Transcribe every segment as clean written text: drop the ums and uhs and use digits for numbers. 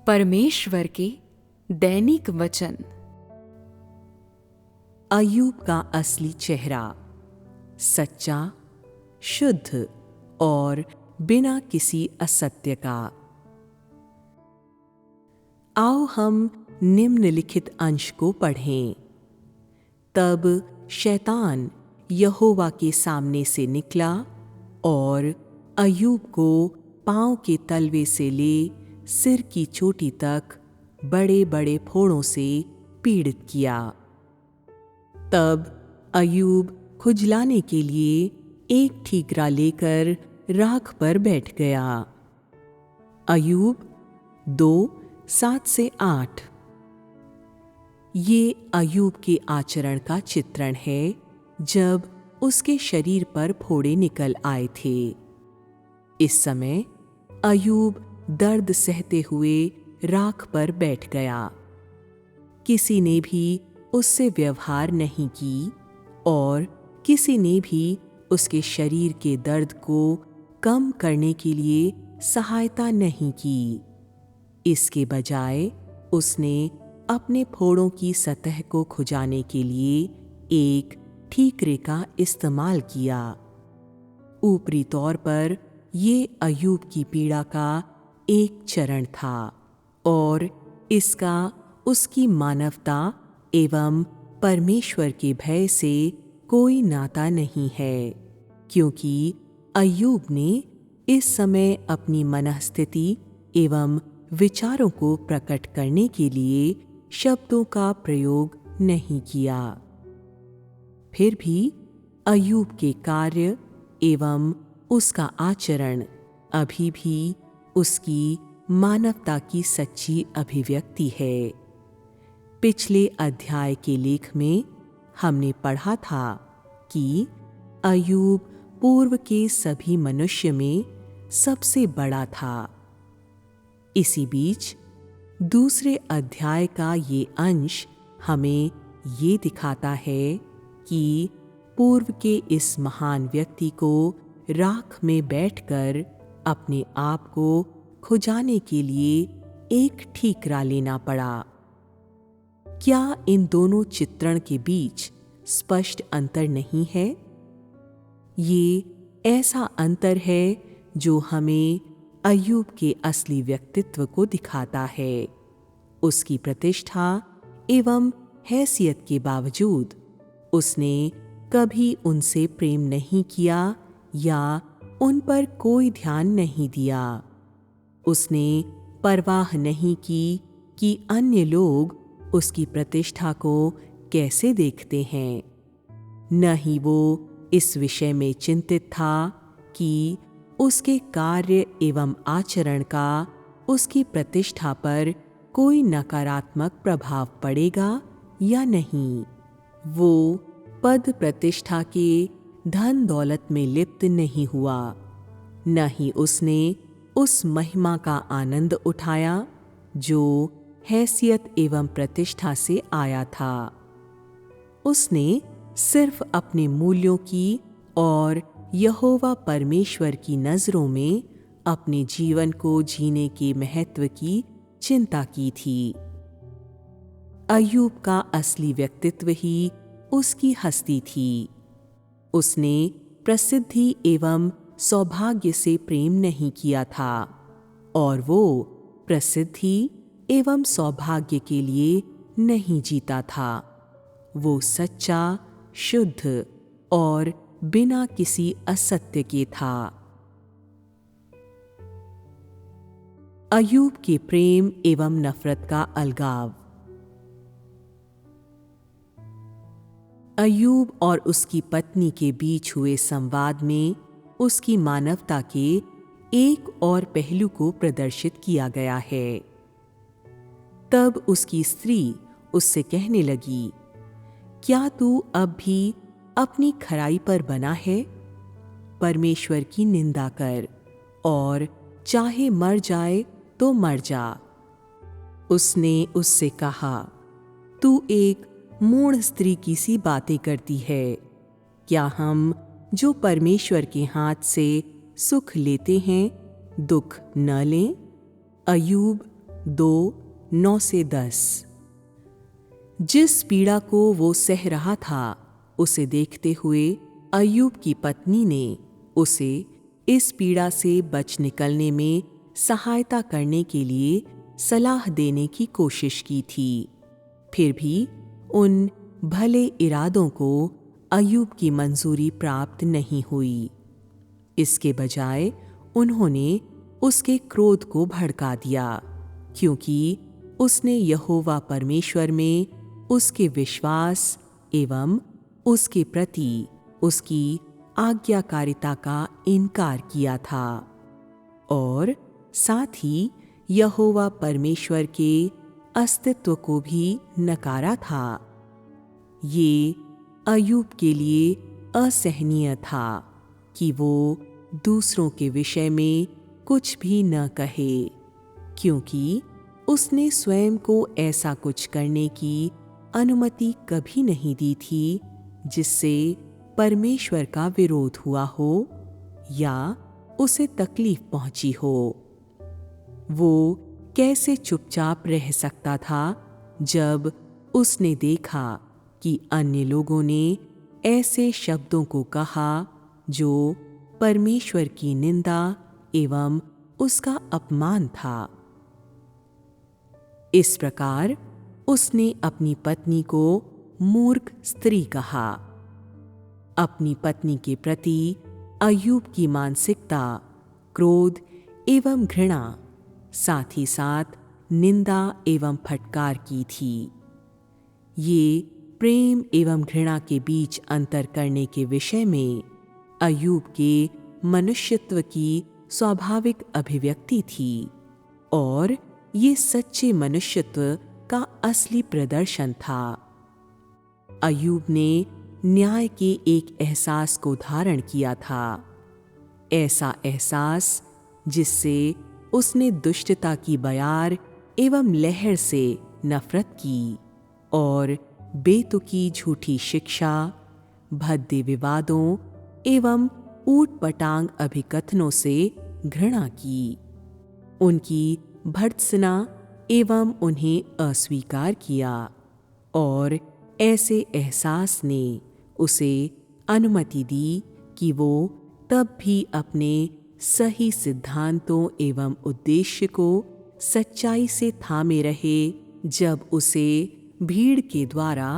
परमेश्वर के दैनिक वचन। अय्यूब का असली चेहरा, सच्चा, शुद्ध और बिना किसी असत्य का। आओ हम निम्नलिखित अंश को पढ़ें। तब शैतान यहोवा के सामने से निकला और अय्यूब को पांव के तलवे से ले सिर की चोटी तक बड़े बड़े फोड़ों से पीड़ित किया। तब अय्यूब खुजलाने के लिए एक ठीकरा लेकर राख पर बैठ गया। अय्यूब 2:7-8। ये अय्यूब के आचरण का चित्रण है जब उसके शरीर पर फोड़े निकल आए थे। इस समय अय्यूब दर्द सहते हुए राख पर बैठ गया। किसी ने भी उससे व्यवहार नहीं की और किसी ने भी उसके शरीर के दर्द को कम करने के लिए सहायता नहीं की। इसके बजाय उसने अपने फोड़ों की सतह को खुजाने के लिए एक ठीकरे का इस्तेमाल किया। ऊपरी तौर पर ये अय्यूब की पीड़ा का एक चरण था और इसका उसकी मानवता एवं परमेश्वर के भय से कोई नाता नहीं है, क्योंकि अय्यूब ने इस समय अपनी मनःस्थिति एवं विचारों को प्रकट करने के लिए शब्दों का प्रयोग नहीं किया। फिर भी अय्यूब के कार्य एवं उसका आचरण अभी भी उसकी मानवता की सच्ची अभिव्यक्ति है। पिछले अध्याय के लेख में हमने पढ़ा था कि अय्यूब पूर्व के सभी मनुष्य में सबसे बड़ा था। इसी बीच दूसरे अध्याय का ये अंश हमें ये दिखाता है कि पूर्व के इस महान व्यक्ति को राख में बैठकर अपने आप को खुजाने के लिए एक ठीकरा लेना पड़ा। क्या इन दोनों चित्रण के बीच स्पष्ट अंतर नहीं है? ये ऐसा अंतर है जो हमें अय्यूब के असली व्यक्तित्व को दिखाता है। उसकी प्रतिष्ठा एवं हैसियत के बावजूद उसने कभी उनसे प्रेम नहीं किया या उन पर कोई ध्यान नहीं दिया। उसने परवाह नहीं की कि अन्य लोग उसकी प्रतिष्ठा को कैसे देखते हैं। न ही वो इस विषय में चिंतित था कि उसके कार्य एवं आचरण का उसकी प्रतिष्ठा पर कोई नकारात्मक प्रभाव पड़ेगा या नहीं। वो पद प्रतिष्ठा के धन दौलत में लिप्त नहीं हुआ, न ही उसने उस महिमा का आनंद उठाया जो हैसियत एवं प्रतिष्ठा से आया था। उसने सिर्फ अपने मूल्यों की और यहोवा परमेश्वर की नजरों में अपने जीवन को जीने के महत्व की चिंता की थी। अय्यूब का असली व्यक्तित्व ही उसकी हस्ती थी। उसने प्रसिद्धि एवं सौभाग्य से प्रेम नहीं किया था और वो प्रसिद्धि एवं सौभाग्य के लिए नहीं जीता था। वो सच्चा, शुद्ध और बिना किसी असत्य के था। अय्यूब के प्रेम एवं नफरत का अलगाव। अय्यूब और उसकी पत्नी के बीच हुए संवाद में उसकी मानवता के एक और पहलू को प्रदर्शित किया गया है। तब उसकी स्त्री उससे कहने लगी, क्या तू अब भी अपनी खराई पर बना है? परमेश्वर की निंदा कर और चाहे मर जाए तो मर जा। उसने उससे कहा, तू एक मूढ़ स्त्री की सी बातें करती है। क्या हम जो परमेश्वर के हाथ से सुख लेते हैं दुख न लें? अय्यूब 2:9-10। जिस पीड़ा को वो सह रहा था उसे देखते हुए अय्यूब की पत्नी ने उसे इस पीड़ा से बच निकलने में सहायता करने के लिए सलाह देने की कोशिश की थी। फिर भी उन भले इरादों को अय्यूब की मंजूरी प्राप्त नहीं हुई। इसके बजाय उन्होंने उसके क्रोध को भड़का दिया, क्योंकि उसने यहोवा परमेश्वर में उसके विश्वास एवं उसके प्रति उसकी आज्ञाकारिता का इनकार किया था और साथ ही यहोवा परमेश्वर के अस्तित्व को भी नकारा था। ये अय्यूब के लिए असहनीय था कि वो दूसरों के विषय में कुछ भी न कहे, क्योंकि उसने स्वयं को ऐसा कुछ करने की अनुमति कभी नहीं दी थी जिससे परमेश्वर का विरोध हुआ हो या उसे तकलीफ पहुंची हो। वो कैसे चुपचाप रह सकता था जब उसने देखा कि अन्य लोगों ने ऐसे शब्दों को कहा जो परमेश्वर की निंदा एवं उसका अपमान था। इस प्रकार उसने अपनी पत्नी को मूर्ख स्त्री कहा। अपनी पत्नी के प्रति अय्यूब की मानसिकता क्रोध एवं घृणा, साथ ही साथ निंदा एवं फटकार की थी। ये प्रेम एवं घृणा के बीच अंतर करने के विषय में अय्यूब के मनुष्यत्व की स्वाभाविक अभिव्यक्ति थी और ये सच्चे मनुष्यत्व का असली प्रदर्शन था। अय्यूब ने न्याय के एक एहसास को धारण किया था, ऐसा एहसास जिससे उसने दुष्टता की बयार एवं लहर से नफरत की और बेतुकी झूठी शिक्षा, भद्दे विवादों एवं ऊटपटांग अभिकथनों से घृणा की। उनकी भर्त्सना एवं उन्हें अस्वीकार किया और ऐसे एहसास ने उसे अनुमति दी कि वो तब भी अपने सही सिद्धांतों एवं उद्देश्य को सच्चाई से थामे रहे जब उसे भीड़ के द्वारा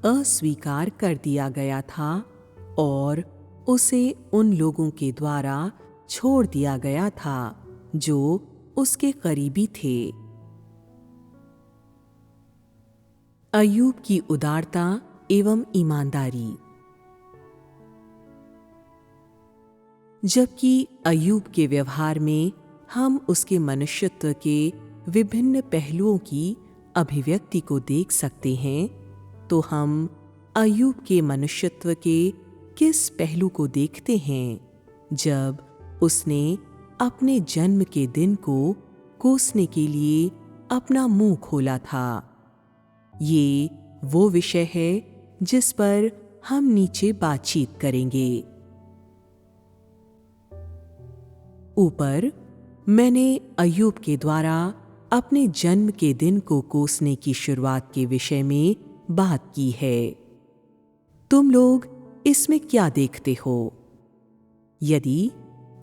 अस्वीकार कर दिया गया था और उसे उन लोगों के द्वारा छोड़ दिया गया था जो उसके करीबी थे। अय्यूब की उदारता एवं ईमानदारी। जबकि अय्यूब के व्यवहार में हम उसके मनुष्यत्व के विभिन्न पहलुओं की अभिव्यक्ति को देख सकते हैं, तो हम अय्यूब के मनुष्यत्व के किस पहलू को देखते हैं जब उसने अपने जन्म के दिन को कोसने के लिए अपना मुंह खोला था। ये वो विषय है जिस पर हम नीचे बातचीत करेंगे। ऊपर मैंने अय्यूब के द्वारा अपने जन्म के दिन को कोसने की शुरुआत के विषय में बात की है। तुम लोग इसमें क्या देखते हो? यदि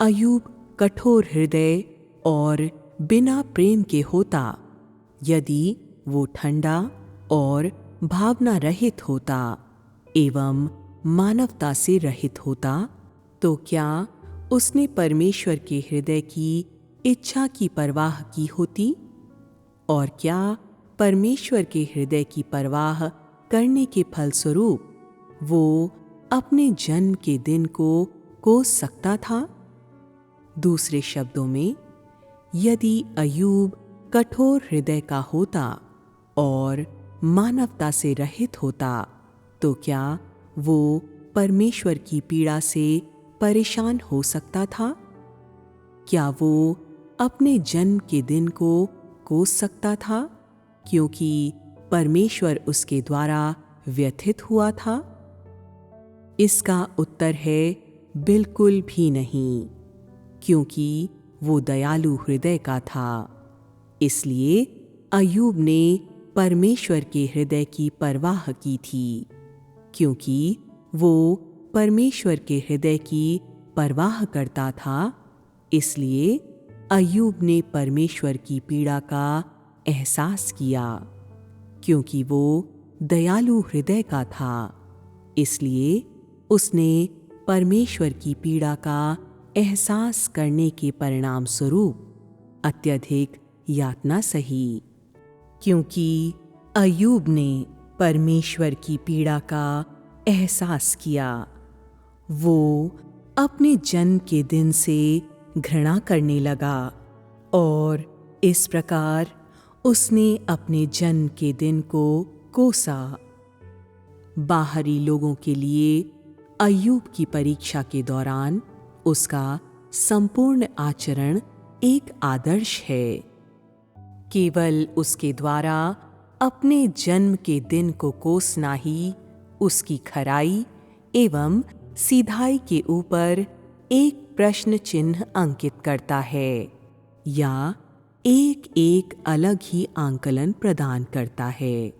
अय्यूब कठोर हृदय और बिना प्रेम के होता, यदि वो ठंडा और भावना रहित होता एवं मानवता से रहित होता, तो क्या उसने परमेश्वर के हृदय की इच्छा की परवाह की होती? और क्या परमेश्वर के हृदय की परवाह करने के फलस्वरूप वो अपने जन्म के दिन को कोस सकता था? दूसरे शब्दों में, यदि अय्यूब कठोर हृदय का होता और मानवता से रहित होता, तो क्या वो परमेश्वर की पीड़ा से परेशान हो सकता था? क्या वो अपने जन्म के दिन को कोस सकता था क्योंकि परमेश्वर उसके द्वारा व्यथित हुआ था? इसका उत्तर है बिल्कुल भी नहीं, क्योंकि वो दयालु हृदय का था इसलिए अय्यूब ने परमेश्वर के हृदय की परवाह की थी। क्योंकि वो परमेश्वर के हृदय की परवाह करता था, इसलिए अय्यूब ने परमेश्वर की पीड़ा का एहसास किया। क्योंकि वो दयालु हृदय का था, इसलिए उसने परमेश्वर की पीड़ा का एहसास करने के परिणाम स्वरूप अत्यधिक यातना सही। क्योंकि अय्यूब ने परमेश्वर की पीड़ा का एहसास किया, वो अपने जन्म के दिन से घृणा करने लगा और इस प्रकार उसने अपने जन्म के दिन को कोसा। बाहरी लोगों के लिए अय्यूब की परीक्षा के दौरान उसका संपूर्ण आचरण एक आदर्श है। केवल उसके द्वारा अपने जन्म के दिन को कोसना ही उसकी खराई एवं सीधाई के ऊपर एक प्रश्न चिन्ह अंकित करता है या एक एक अलग ही आंकलन प्रदान करता है।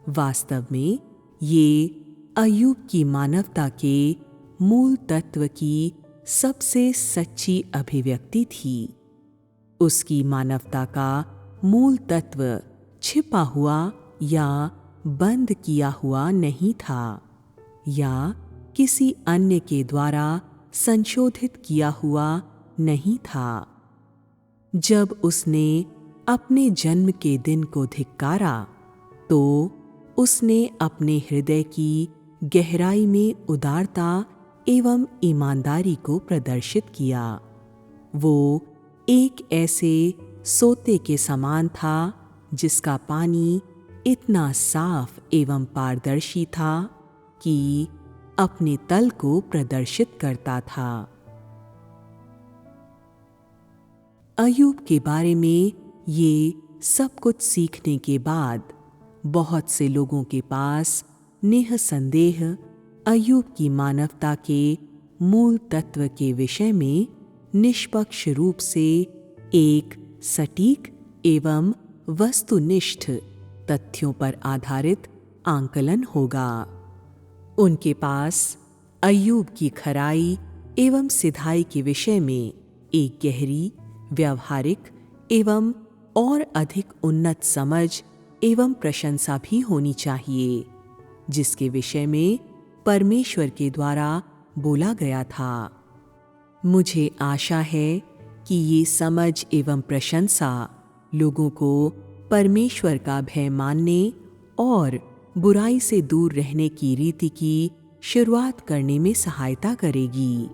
वास्तव में ये अय्यूब की मानवता के मूल तत्व की सबसे सच्ची अभिव्यक्ति थी। उसकी मानवता का मूल तत्व छिपा हुआ या बंद किया हुआ नहीं था या किसी अन्य के द्वारा संशोधित किया हुआ नहीं था। जब उसने अपने जन्म के दिन को धिक्कारा तो उसने अपने हृदय की गहराई में उदारता एवं ईमानदारी को प्रदर्शित किया। वो एक ऐसे सोते के समान था जिसका पानी इतना साफ एवं पारदर्शी था कि अपने तल को प्रदर्शित करता था। अय्यूब के बारे में ये सब कुछ सीखने के बाद बहुत से लोगों के पास निःसंदेह अय्यूब की मानवता के मूल तत्व के विषय में निष्पक्ष रूप से एक सटीक एवं वस्तुनिष्ठ तथ्यों पर आधारित आंकलन होगा। उनके पास अय्यूब की खराई एवं सिधाई के विषय में एक गहरी, व्यावहारिक एवं और अधिक उन्नत समझ एवं प्रशंसा भी होनी चाहिए, जिसके विषय में परमेश्वर के द्वारा बोला गया था। मुझे आशा है कि ये समझ एवं प्रशंसा लोगों को परमेश्वर का भय मानने और बुराई से दूर रहने की रीति की शुरुआत करने में सहायता करेगी।